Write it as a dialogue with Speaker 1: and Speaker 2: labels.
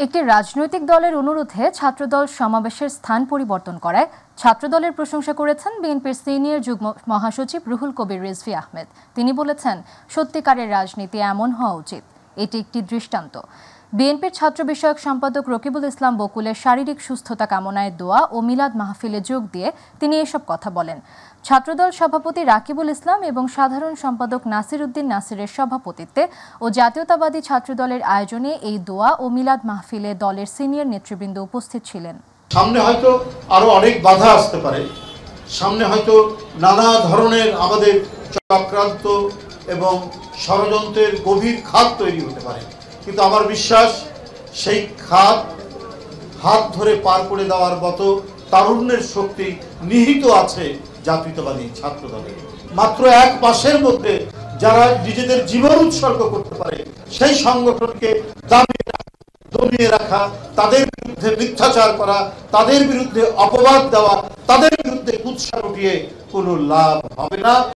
Speaker 1: একটি রাজনৈতিক দলের অনুরোধে ছাত্রদল সমাবেশের স্থান পরিবর্তন করায় ছাত্রদলের প্রশংসা করেছেন বিএনপির সিনিয়র যুগ্ম মহাসচিব রুহুল কবির রিজভী আহমেদ। তিনি বলেছেন, সত্যিকারের রাজনীতি এমন হওয়া উচিত, এটি একটি দৃষ্টান্ত। বিএনপির ছাত্র বিষয়ক সম্পাদক রকিবুল ইসলাম বকুলের শারীরিক সুস্থতা কামনায় দোয়া ও মিলাদ মাহফিলে যোগ দিয়ে তিনি এসব কথা বলেন। ছাত্রদল সভাপতি রাকিবুল ইসলাম এবং সাধারণ সম্পাদক নাসির উদ্দিন নাসিরের সভাপতিত্বে ও জাতীয়তাবাদী ছাত্রদলের আয়োজনে এই দোয়া ও মিলাদ মাহফিলে দলের সিনিয়র নেতৃবৃন্দ উপস্থিত ছিলেন।
Speaker 2: সামনে হয়তো আরো অনেক বাধা আসতে পারে, সামনে হয়তো নানা ধরনের আমাদের চক্রান্ত এবং ষড়যন্ত্রের গভীর খাত তৈরি হতে পারে, কিন্তু আমার বিশ্বাস সেই খাত হাত ধরে পার করে দেওয়ার মতো তারুণ্যের শক্তি নিহিত আছে জাতীয়তাবাদী ছাত্রদলে। মাত্র এক মাসের মধ্যে যারা নিজেদের জীবন উৎসর্গ করতে পারে সেই সংগঠনকে দমিয়ে রাখা, তাদের বিরুদ্ধে মিথ্যাচার করা, তাদের বিরুদ্ধে অপবাদ দেওয়া, তাদের বিরুদ্ধে কুৎসা উঠিয়ে কোনো লাভ হবে না।